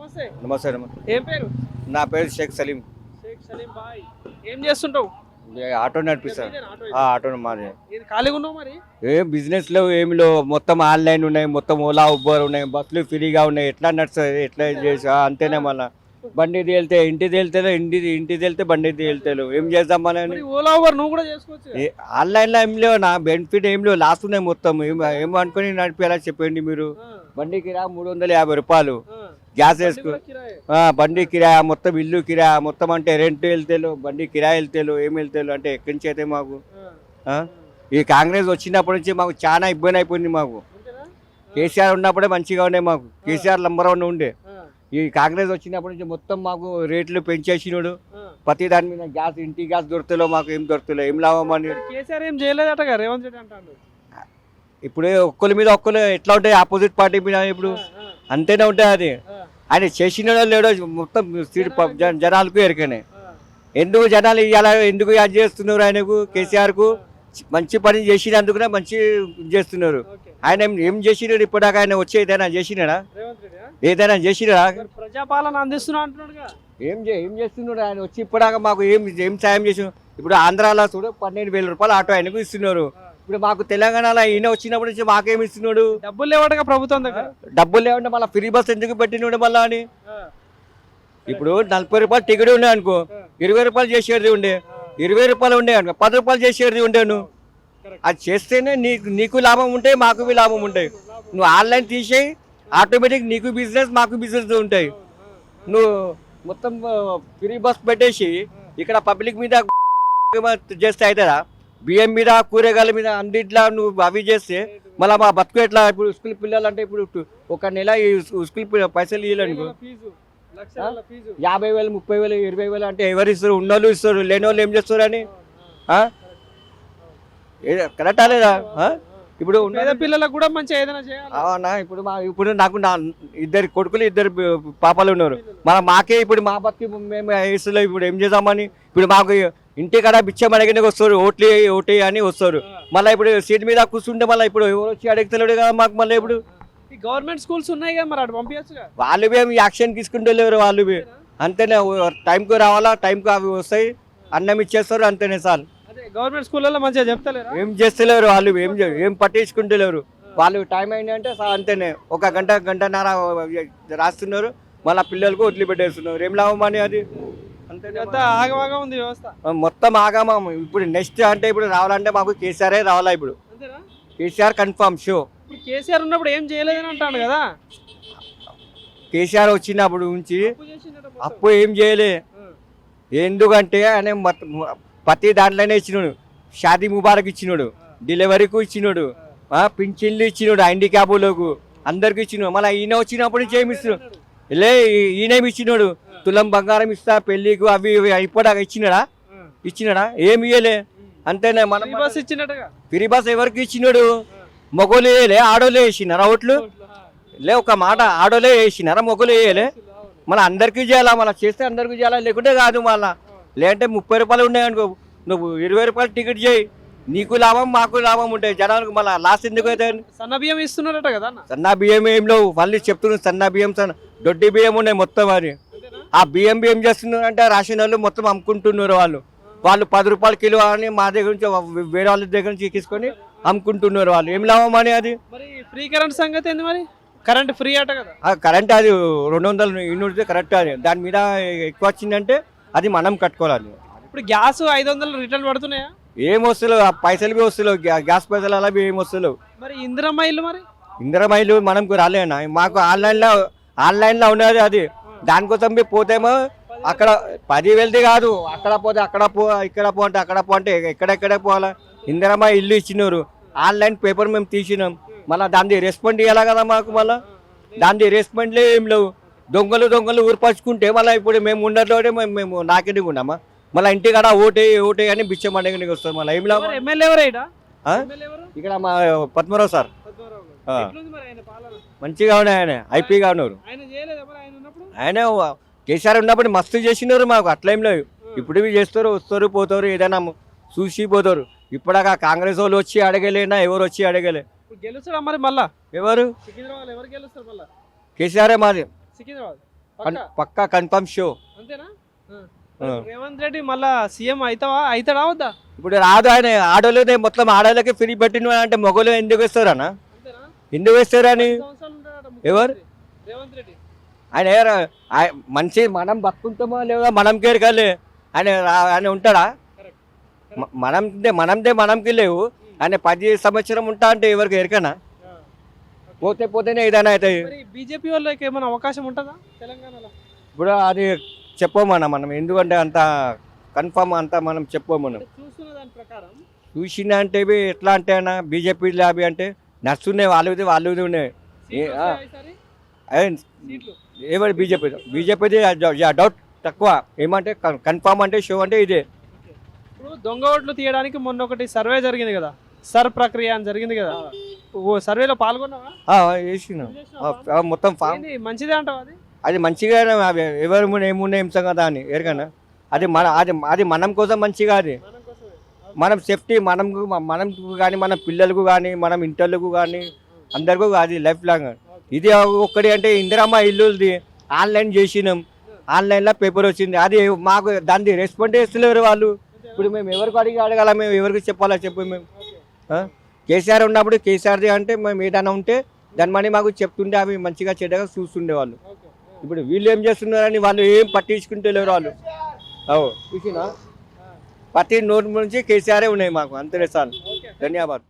నమస్తే. నమస్తే నమస్తే. ఏం పేరు? నా పేరు షేక్ సలీం. షేక్ సలీం భాయ్. ఏం చేస్తుంటావు? ఆటో నడిపిస్తాను. ఆటో మాది. ఏది ఖాళీగా ఉన్నావు మరి? ఏం బిజినెస్ లేవు ఏమి లేవు, మొత్తం ఆన్లైన్ ఉన్నాయి, మొత్తం ఓలా ఉబర్ ఉన్నాయి, బస్సులు ఫ్రీగా ఉన్నాయి. ఎట్లా నడుస్తుంది, ఎట్లా చేసా అంతేనే. మళ్ళీ బండి తేలితే ఇంటి తేలితే ఇంటి తేలితే బండి తేలితేలు ఏం చేద్దాం మనం. ఓలా ఉబర్ నువ్వు కూడా చేసుకోవచ్చు. ఆన్లైన్లో ఏం లేవు, నా బెనిఫిట్ ఏం లేవు, లాస్ ఉన్నాయి మొత్తం. ఏం అనుకుని నడిపేలా చెప్పండి మీరు. బండికి రా 350 రూపాయలు గ్యాస్ వేసుకో, బండి కిరాయా మొత్తం, ఇల్లు కిరాయా మొత్తం, అంటే రెంట్ వెళ్తేలు, బండి కిరాయి వెళ్తేలు, ఏం వెళ్తేలు అంటే ఎక్కడి నుంచి అయితే మాకు. ఈ కాంగ్రెస్ వచ్చినప్పటి నుంచి మాకు చాలా ఇబ్బంది అయిపోయింది. మాకు కేసీఆర్ ఉన్నప్పుడే మంచిగా ఉన్నాయి, మాకు కేసీఆర్ నంబర్ 1 ఉండే. ఈ కాంగ్రెస్ వచ్చినప్పటి నుంచి మొత్తం మాకు రేట్లు పెంచేసినాడు. ప్రతి దాని మీద గ్యాస్, ఇంటి గ్యాస్ దొరుకుతలో మాకు ఏం దొరుకుతలే, ఏం లాభం అని. కేసీఆర్ ఏం చేయలేదట రేవంత్ రెడ్డి అంటాడు. ఇప్పుడు ఒక్కరి మీద ఒక్కరు ఎట్లా ఉంటాయి, ఆపోజిట్ పార్టీ మీద ఇప్పుడు అంతేనే ఉంటాయి. అది ఆయన చేసినాడో లేడో మొత్తం జనాలకు ఎరకనే. ఎందుకు జనాలు ఇవాళ ఎందుకు యాడ్ చేస్తున్నారు ఆయనకు, కేసీఆర్కు మంచి పని చేసినందుకునే మంచి చేస్తున్నారు. ఆయన ఏం చేసినాడు ఇప్పటిదాకా? ఆయన వచ్చి ఏదైనా చేసినాడా? ఏదైనా చేసినాడా? ప్రజాపాలన అందిస్తున్నా అంటున్నాడుగా. ఏం చేస్తున్నాడు ఆయన వచ్చి ఇప్పటిదాకా? మాకు ఏం సాయం చేసిన. ఇప్పుడు ఆంధ్రాలో చూడు 12,000 రూపాయలు ఆటో ఆయనకు ఇస్తున్నారు. ఇప్పుడు మాకు తెలంగాణలో ఈయన వచ్చినప్పటి నుంచి మాకేమి ఇస్తున్నాడు? డబ్బులు లేవటగా ప్రభుత్వం దగ్గర. డబ్బులు లేవంటే మళ్ళీ ఫ్రీ బస్ ఎందుకు పెట్టినాడు మళ్ళా అని. ఇప్పుడు 40 రూపాయలు టికెట్ ఉండే అనుకో, 20 రూపాయలు చేసేది ఉండే, 20 రూపాయలు ఉండే అనుకో 10 రూపాయలు చేసేది ఉండేను. అది చేస్తేనే నీకు లాభం ఉంటాయి, మాకు లాభం ఉంటాయి. నువ్వు ఆన్లైన్ తీసేయి, ఆటోమేటిక్ నీకు బిజినెస్, మాకు బిజినెస్ ఉంటాయి. నువ్వు మొత్తం ఫ్రీ బస్ పెట్టేసి ఇక్కడ పబ్లిక్ మీద చేస్తే అవుతుందా? బియ్యం మీద, కూరగాయల మీద అన్నిట్లా నువ్వు అవి చేస్తే మళ్ళీ మా బతుకు ఎట్లా? ఇప్పుడు స్కూల్ పిల్లలు అంటే ఇప్పుడు ఒక నెల స్కూల్ పైసలు ఇవ్వలేనుకో 50,000, 30,000, 20,000 అంటే ఎవరు ఇస్తారు? ఉన్నోళ్ళు ఇస్తారు, లేని వాళ్ళు ఏం చేస్తారు అని. కరెక్ట్ లేదా? ఇప్పుడు పిల్లలకు కూడా మంచిగా ఏదైనా చేయాలి. అవునా? ఇప్పుడు నాకు 2 కొడుకులు 2 పాపలు ఉన్నారు. మాకే ఇప్పుడు మా బతుకు మేము వయసులో ఇప్పుడు ఏం చేద్దామని. ఇప్పుడు మాకు ఇంటికాడ బిచ్చం అడిగిన వస్తారు, ఓట్లు అని వస్తారు. మళ్ళీ ఇప్పుడు సీట్ మీద కూర్చుంటే మళ్ళీ ఇప్పుడు ఎవరు వచ్చి అడుగుతలేడు కదా మాకు. మళ్ళీ ఇప్పుడు గవర్నమెంట్ స్కూల్స్ ఉన్నాయి కదా, మరి అటు పంపించచ్చు. వాళ్ళు ఏం యాక్షన్ తీసుకుంటలేరు. వాళ్ళు అంతేనే, టైంకు రావాలా, టైంకు అవి వస్తాయి, అన్నం ఇచ్చేస్తారు, అంతేనే సార్. గవర్నమెంట్ స్కూళ్ళలో మంచిగా చెప్తలేరు, ఏం చేస్తలేరు వాళ్ళు, ఏం పట్టించుకుంటలేరు. వాళ్ళు టైం అయిందంటే అంతేనే 1 గంట, గంటన్నర రాస్తున్నారు, మళ్ళీ పిల్లలకు వదిలిపెట్టేస్తున్నారు. ఏం లాభం అని అది. అంతే ఆగమాగా ఉంది వ్యవస్థ, మొత్తం ఆగమా. ఇప్పుడు నెక్స్ట్ అంటే ఇప్పుడు రావాలంటే మాకు కేసీఆర్ రావాలా. ఇప్పుడు కేసీఆర్ కన్ఫర్మ్ షో. కేసీఆర్ ఉన్నప్పుడు ఏం చేయలేదని అంటాడు కదా. కేసీఆర్ వచ్చినప్పుడు నుంచి అప్పు ఏం చేయలే. ఎందుకంటే ఆయన ప్రతి దాంట్లోనే ఇచ్చినాడు. షాదీ ముబారక్ ఇచ్చినాడు, డెలివరీకు ఇచ్చినాడు, పింఛన్లు ఇచ్చినాడు, హ్యాండిక్యాప్లకు అందరికి ఇచ్చినాడు. మళ్ళీ ఈయన వచ్చినప్పటి నుంచి ఏమి ఇస్తున్నాడు? ఈయనేమి ఇచ్చినాడు? తులం బంగారం ఇస్తా, పెళ్లికు అవి ఇప్పటిదాకా ఇచ్చినాడా? ఏమి ఇయ్యలే. అంతేనే. మనం బస్ ఇచ్చినట్టుగా ఫ్రీ బస్ ఎవరికి ఇచ్చినాడు? మొగోలు వేయలే, ఆడోలే వేసినారా ఓట్లు? ఒక మాట, ఆడోలే వేసినారా, మొగలు వేయలే. మళ్ళీ అందరికీ చేయాలా, మళ్ళీ చేస్తే అందరికీ చేయాలా, లేకుంటే కాదు. మళ్ళీ లేదంటే 30 రూపాయలు ఉన్నాయి అనుకో, నువ్వు 20 రూపాయలు టికెట్ చేయి, నీకు లాభం, మాకు లాభం ఉంటాయి. జనాలకు మళ్ళీ లాస్ ఎందుకు అయితే? సన్న బియ్యం ఇస్తున్నారట కదా. సన్న బియ్యం ఏం లేవు, మళ్ళీ చెప్తున్నాను. సన్న బియ్యం, దొడ్డి బియ్యం ఉన్నాయి మొత్తం. అది ఆ బియ్యం చేస్తున్నారు అంటే రేషన్ వాళ్ళు మొత్తం అమ్ముకుంటున్నారు. వాళ్ళు 10 రూపాయలు కిలో అని మా దగ్గర నుంచి వేరే వాళ్ళ దగ్గర నుంచి తీసుకొని అమ్ముకుంటున్నారు. వాళ్ళు ఏం లాభం అని. అది ఫ్రీ కరెంట్ సంగతి ఏంది మరి? కరెంట్ ఫ్రీ అట కదా. కరెంట్ అది 200 యూనిట్స్ కరెక్ట్. అది దాని మీద ఎక్కువ వచ్చిందంటే అది మనం కట్టుకోవాలి. ఇప్పుడు గ్యాస్ 500 రిటర్న్ పడుతున్నాయా? ఏం వస్తలేవు, పైసలు వస్తలేవు, గ్యాస్ పైసలు అలా ఏం వస్తలేవు. మరి ఇందిరమ్మ ఇల్లు, మరి ఇందిరమ్మ ఇల్లు మనకు రాలేనా? మాకు ఆన్లైన్లో ఉన్నది. అది దానికోసం పోతేమో అక్కడ 10,000ది కాదు, అక్కడ పోతే ఇక్కడ పో అంటే అక్కడ పో అంటే ఎక్కడెక్కడ పోవాలా? ఇందిరమ్మ ఇల్లు ఇచ్చినారు, ఆన్లైన్ పేపర్ మేము తీసినాం. మళ్ళీ దాన్ని రెస్పాండ్ ఇవ్వాలి కదా మాకు. మళ్ళీ దాన్ని రెస్పాండ్లే ఏం లేవు. దొంగలు ఊరిపరుచుకుంటే మళ్ళీ ఇప్పుడు మేము ఉండట్లోనే మేము నాకెందుకు ఉన్నామా? మళ్ళీ ఇంటికాడ ఓటే అని బిచ్చం అడగడానికి వస్తుంది. మళ్ళీ ఏం లాభం? ఎమ్మెల్యే ఇక్కడ మా పద్మరావు సార్ మంచిగా ఉన్నాయి. ఆయన ఐపీగా ఉన్నారు. ఆయన కేసీఆర్ ఉన్నప్పుడు మస్తు చేసినారు మాకు, అట్లేం లేవు. ఇప్పుడు చేస్తారు, వస్తారు, పోతారు, ఏదైనా చూసి పోతారు. ఇప్పటికా కాంగ్రెస్ వాళ్ళు వచ్చి అడగలేనా, ఎవరు వచ్చి అడగలే. గెలుస్తారా మరి? మళ్ళా ఎవరు? ఎవరు గెలుస్తారు మళ్ళా? కేసీఆర్ మాది. పక్కా కన్ఫర్మ్ షో. అంతేనా ఆ. రేవంత్ రెడ్డి మళ్ళా సీఎం అవుతాడా వద్దా? ఇప్పుడు రాదు ఆయన ఆడోళ్ళదే మొత్తం ఆడోళ్ళకి ఫ్రీ పెట్టిన అంటే మొగలు ఎందుకు వేస్తారన్నా? అంతేనా? ఎందుకు వేస్తారని 5 సంవత్సరాలు ఉంటాడట ఎవరు? ముఖ్యమంత్రి రేవంత్ రెడ్డి. మంచి మనం బతుకుంటామో లేదా మనం కేరకాలే ఆయన ఉంటాడా? మనంకి లేవు. ఆయన 10 సంవత్సరం ఉంటా అంటే ఎవరికి ఎరకనా? పోతేనే ఏదైనా అవుతాయి. మరి బీజేపీ వాళ్ళకి ఏమైనా అవకాశం ఉంటుందా తెలంగాణలో? ఇప్పుడు అది చెప్పమన్నా మనం, ఎందుకంటే అంత కన్ఫర్మ్ అంతా మనం చెప్పమను. చూస్తున్న దాని ప్రకారం చూసిన అంటే ఇవి ఎట్లా అంటే అన్న బీజేపీ ల్యాబీ అంటే నడుస్తున్నాయి, వాళ్ళది ఉన్నాయి. ఏమంటే బీజేపీది డౌట్ తక్కువ. ఏమంటే కన్ఫర్మ్ అంటే షో అంటే ఇదే. ఇప్పుడు దొంగ ఓట్లు తీయడానికి మొన్న ఒకటి సర్వే జరిగింది కదా, సర్ ప్రక్రియ అని జరిగింది కదా, ఓ సర్వేలో పాల్గొన్నావా? వేసిన మొత్తం ఫామ్ ఏంది, మంచిదే అంటావా అది? అది మంచిగా ఎవరు ఏమున్నాయి హింస కదా అని ఎరగనా? అది మనం కోసం మంచిగా, అది మనం కోసమే. మనం సేఫ్టీ మనకు కానీ మన పిల్లలకు కానీ మన ఇంటర్లకు కానీ అందరికీ అది లైఫ్ లాంగ్. ఇది ఒక్కటి అంటే ఇందిరమ్మ ఇల్లుది ఆన్లైన్ చేసినాం, ఆన్లైన్లో పేపర్ వచ్చింది, అది మాకు దాన్ని రెస్పాండ్ చేస్తలేరు వాళ్ళు. ఇప్పుడు మేము ఎవరికి అడగాల, మేము ఎవరికి చెప్పాలా చెప్పు మేము? కేసీఆర్ ఉన్నప్పుడు కేసీఆర్ది అంటే మేము ఏదైనా ఉంటే దాని మనీ మాకు చెప్తుండే, అవి మంచిగా చెడ్డగా చూస్తుండే వాళ్ళు. ఇప్పుడు వీళ్ళు ఏం చేస్తున్నారని వాళ్ళు ఏం పట్టించుకుంటలేరు వాళ్ళు. చూసినా ప్రతి నోట్ నుంచి కేసీఆరే ఉన్నాయి మాకు, అంతే సార్. ధన్యవాదాలు.